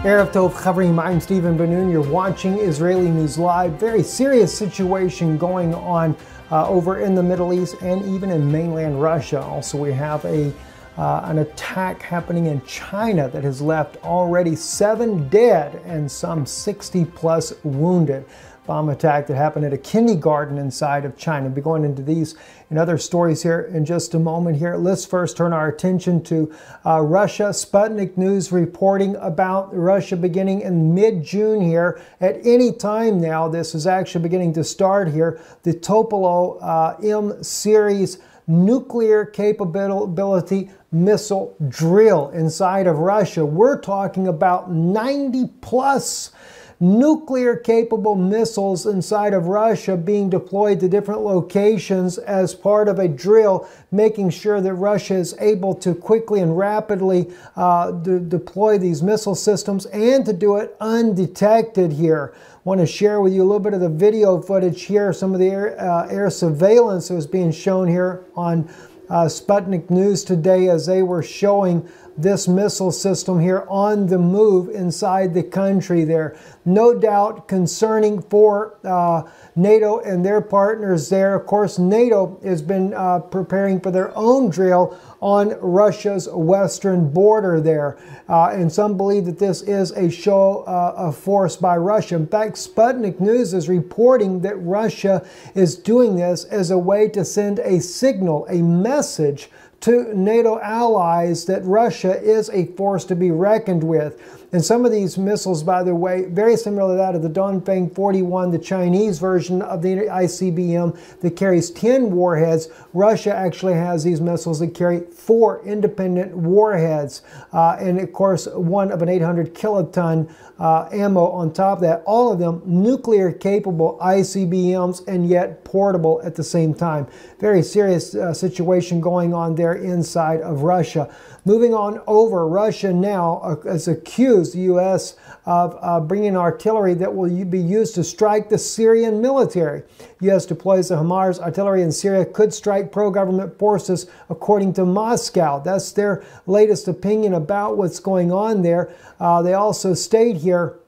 Erev Tov Chavrim, I'm Stephen Ben-Nun. You're watching Israeli News Live. Very serious situation going on over in the Middle East and even in mainland Russia. Also, we have an attack happening in China that has left already 7 dead and some 60 plus wounded. Bomb attack that happened at a kindergarten inside of China. We'll be going into these and other stories here in just a moment here. Let's first turn our attention to Russia. Sputnik News reporting about Russia beginning in mid-June here. At any time now, this is actually beginning to start here. The Topolo M series nuclear capability missile drill inside of Russia. We're talking about 90 plus nuclear capable missiles inside of Russia being deployed to different locations as part of a drill, making sure that Russia is able to quickly and rapidly deploy these missile systems and to do it undetected here. I want to share with you a little bit of the video footage here, some of the air surveillance that was being shown here on Sputnik News today as they were showing this missile system here on the move inside the country there. No doubt concerning for NATO and their partners there. Of course, NATO has been preparing for their own drill on Russia's western border there. And some believe that this is a show of force by Russia. In fact, Sputnik News is reporting that Russia is doing this as a way to send a signal, a message to NATO allies that Russia is a force to be reckoned with. And some of these missiles, by the way, very similar to that of the Dongfeng 41, the Chinese version of the ICBM that carries 10 warheads. Russia actually has these missiles that carry 4 independent warheads. And of course, one of an 800 kiloton ammo on top of that. All of them nuclear capable ICBMs and yet portable at the same time. Very serious situation going on there inside of Russia. Moving on over, Russia now has accused the U.S. of bringing artillery that will be used to strike the Syrian military. U.S. deploys the HIMARS artillery in Syria could strike pro-government forces, according to Moscow. That's their latest opinion about what's going on there. They also state here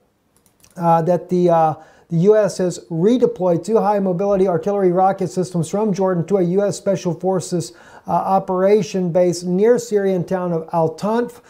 that the U.S. has redeployed 2 high-mobility artillery rocket systems from Jordan to a U.S. Special Forces operation base near Syrian town of Al-Tanf,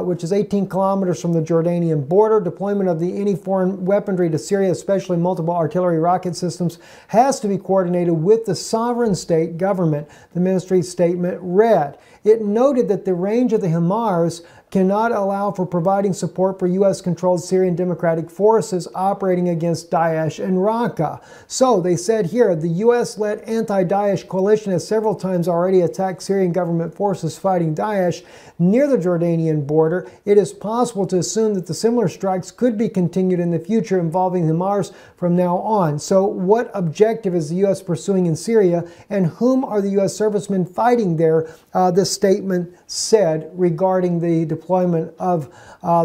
which is 18 kilometers from the Jordanian border. Deployment of any foreign weaponry to Syria, especially multiple artillery rocket systems, has to be coordinated with the sovereign state government, the ministry's statement read. It noted that the range of the HIMARS cannot allow for providing support for U.S.-controlled Syrian Democratic Forces operating against Daesh and Raqqa. So they said here, the U.S.-led anti-Daesh coalition has several times already attacked Syrian government forces fighting Daesh near the Jordanian border. It is possible to assume that the similar strikes could be continued in the future involving HIMARS from now on. So what objective is the U.S. pursuing in Syria, and whom are the U.S. servicemen fighting there? This statement said regarding the deployment of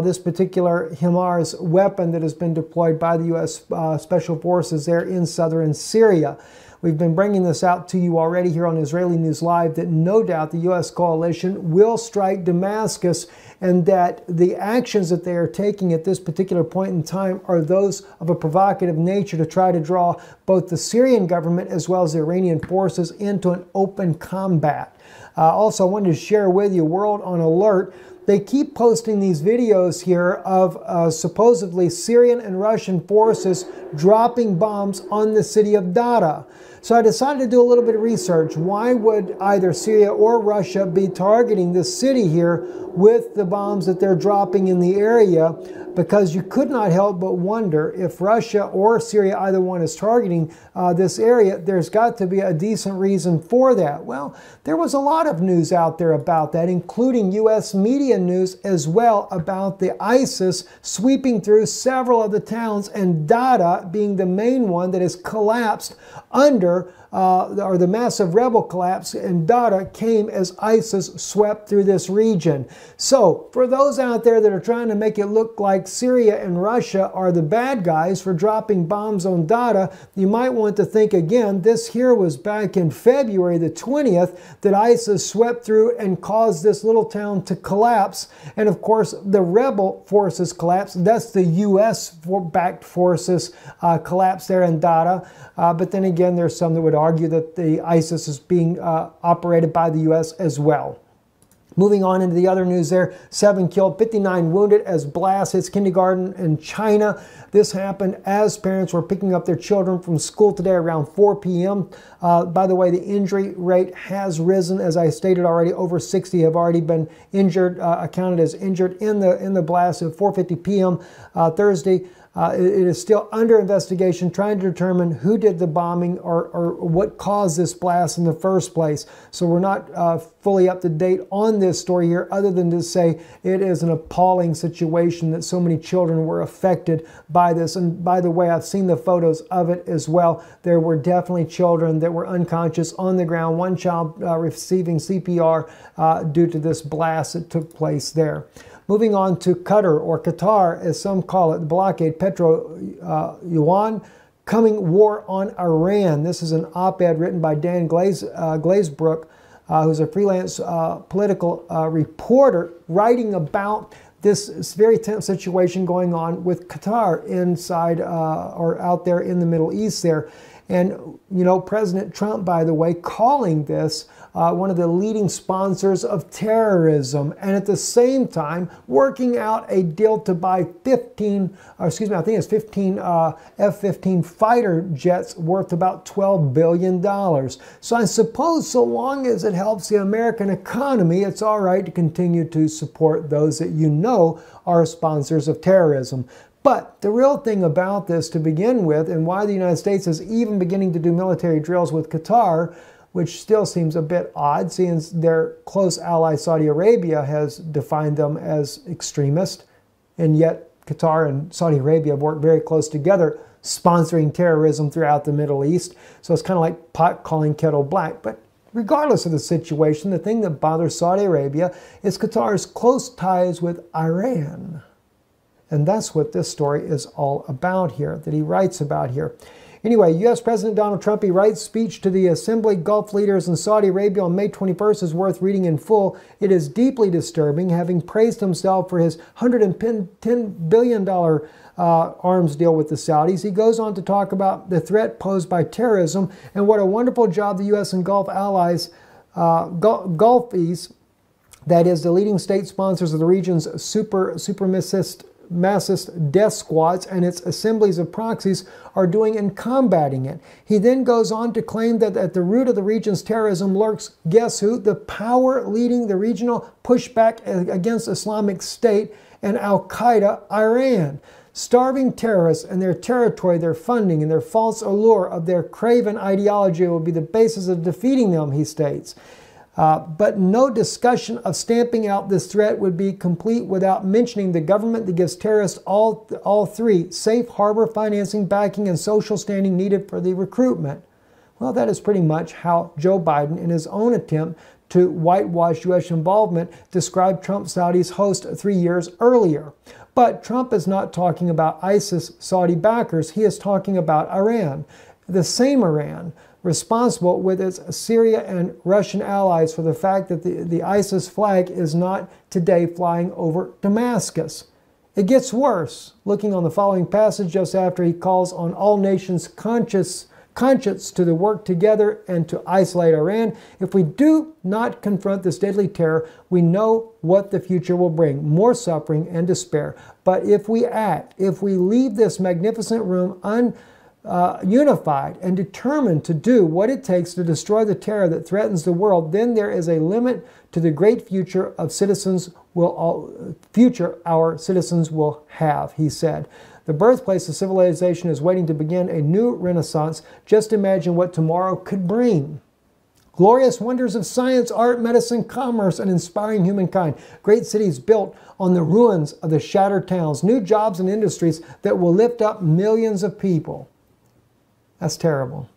this particular HIMARS weapon that has been deployed by the U.S. Special Forces there in southern Syria. We've been bringing this out to you already here on Israeli News Live that no doubt the U.S. coalition will strike Damascus, and that the actions that they are taking at this particular point in time are those of a provocative nature to try to draw both the Syrian government as well as the Iranian forces into an open combat. Also, I wanted to share with you, World on Alert. They keep posting these videos here of supposedly Syrian and Russian forces dropping bombs on the city of Dara. So I decided to do a little bit of research. Why would either Syria or Russia be targeting this city here with the bombs that they're dropping in the area? Because you could not help but wonder, if Russia or Syria, either one, is targeting this area, there's got to be a decent reason for that. Well, there was a lot of news out there about that, including U.S. media news as well, about the ISIS sweeping through several of the towns, and Dara being the main one that has collapsed under or the massive rebel collapse in Dara came as ISIS swept through this region. So for those out there that are trying to make it look like Syria and Russia are the bad guys for dropping bombs on Dara, you might want to think again. This here was back in February the 20th that ISIS swept through and caused this little town to collapse. And of course, the rebel forces collapsed. That's the U.S.-backed forces collapsed there in Dara. But then again, there's some that would argue that the ISIS is being operated by the U.S. as well. Moving on into the other news there, 7 killed, 59 wounded as blast hits kindergarten in China. This happened as parents were picking up their children from school today around 4 p.m. By the way, the injury rate has risen. As I stated already, over 60 have already been injured, accounted as injured in the blast at 4:50 p.m. Thursday. It is still under investigation, trying to determine who did the bombing or what caused this blast in the first place. So we're not fully up to date on this story here, other than to say it is an appalling situation that so many children were affected by this. And by the way, I've seen the photos of it as well. There were definitely children that were unconscious on the ground, one child receiving CPR due to this blast that took place there. Moving on to Qatar, or Qatar as some call it, the blockade, Petro-Yuan, coming war on Iran. This is an op-ed written by Dan Glazebrook, who's a freelance political reporter, writing about this very tense situation going on with Qatar inside or out there in the Middle East there. And, you know, President Trump, by the way, calling this one of the leading sponsors of terrorism, and at the same time working out a deal to buy 15 F-15 fighter jets worth about $12 billion. So I suppose so long as it helps the American economy, it's all right to continue to support those that you know are sponsors of terrorism. But the real thing about this to begin with, and why the United States is even beginning to do military drills with Qatar, which still seems a bit odd, seeing their close ally Saudi Arabia has defined them as extremist, and yet Qatar and Saudi Arabia have worked very close together, sponsoring terrorism throughout the Middle East. So it's kind of like pot calling kettle black. But regardless of the situation, the thing that bothers Saudi Arabia is Qatar's close ties with Iran. And that's what this story is all about here, that he writes about here. Anyway, U.S. President Donald Trump, he writes speech to the Assembly Gulf leaders in Saudi Arabia on May 21st is worth reading in full. It is deeply disturbing, having praised himself for his $110 billion arms deal with the Saudis. He goes on to talk about the threat posed by terrorism and what a wonderful job the U.S. and Gulf allies, Gulfies, that is the leading state sponsors of the region's massist death squads and its assemblies of proxies are doing in combating it. He then goes on to claim that at the root of the region's terrorism lurks, guess who? The power leading the regional pushback against Islamic State and Al-Qaeda, Iran. Starving terrorists and their territory, their funding, and their false allure of their craven ideology will be the basis of defeating them, he states. But no discussion of stamping out this threat would be complete without mentioning the government that gives terrorists all three: safe harbor financing, backing, and social standing needed for the recruitment. Well, that is pretty much how Joe Biden, in his own attempt to whitewash U.S. involvement, described Trump Saudi's host 3 years earlier. But Trump is not talking about ISIS Saudi backers. He is talking about Iran, the same Iran responsible with its Syria and Russian allies for the fact that the ISIS flag is not today flying over Damascus. It gets worse. Looking on the following passage just after he calls on all nations conscience to work together and to isolate Iran. If we do not confront this deadly terror, we know what the future will bring: more suffering and despair. But if we act, if we leave this magnificent room unified and determined to do what it takes to destroy the terror that threatens the world, then there is a limit to the great future our citizens will have, he said. The birthplace of civilization is waiting to begin a new renaissance. Just imagine what tomorrow could bring. Glorious wonders of science, art, medicine, commerce, and inspiring humankind. Great cities built on the ruins of the shattered towns. New jobs and industries that will lift up millions of people. That's terrible.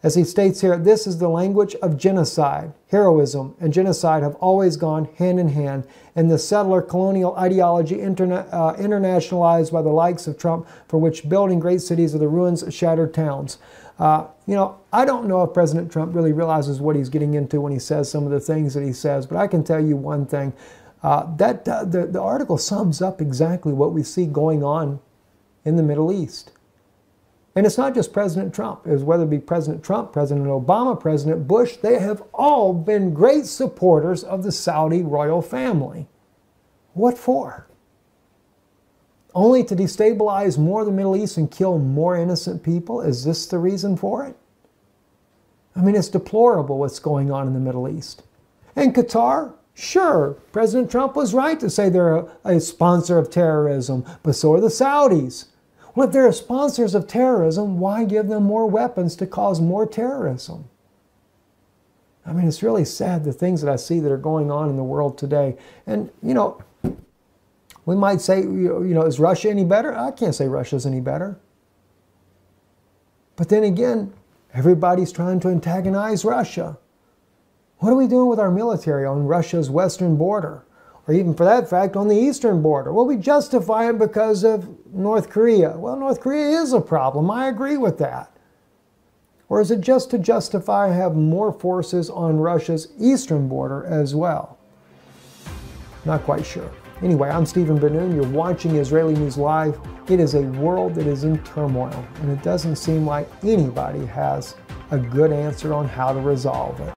As he states here, this is the language of genocide. Heroism and genocide have always gone hand in hand, and the settler colonial ideology internationalized by the likes of Trump, for which building great cities are the ruins of shattered towns. I don't know if President Trump really realizes what he's getting into when he says some of the things that he says, but I can tell you one thing. The article sums up exactly what we see going on in the Middle East. And it's not just President Trump. It was whether it be President Trump, President Obama, President Bush, they have all been great supporters of the Saudi royal family. What for? Only to destabilize more of the Middle East and kill more innocent people? Is this the reason for it? I mean, it's deplorable what's going on in the Middle East. And Qatar? Sure, President Trump was right to say they're a sponsor of terrorism, but so are the Saudis. Well, if they're sponsors of terrorism, why give them more weapons to cause more terrorism? I mean, it's really sad, the things that I see that are going on in the world today. And, we might say, is Russia any better? I can't say Russia's any better. But then again, everybody's trying to antagonize Russia. What are we doing with our military on Russia's western border? Or even for that fact, on the eastern border? Well, we justify it because of North Korea. Well, North Korea is a problem. I agree with that. Or is it just to justify have more forces on Russia's eastern border as well? Not quite sure. Anyway, I'm Stephen Ben-Nun. You're watching Israeli News Live. It is a world that is in turmoil, and it doesn't seem like anybody has a good answer on how to resolve it.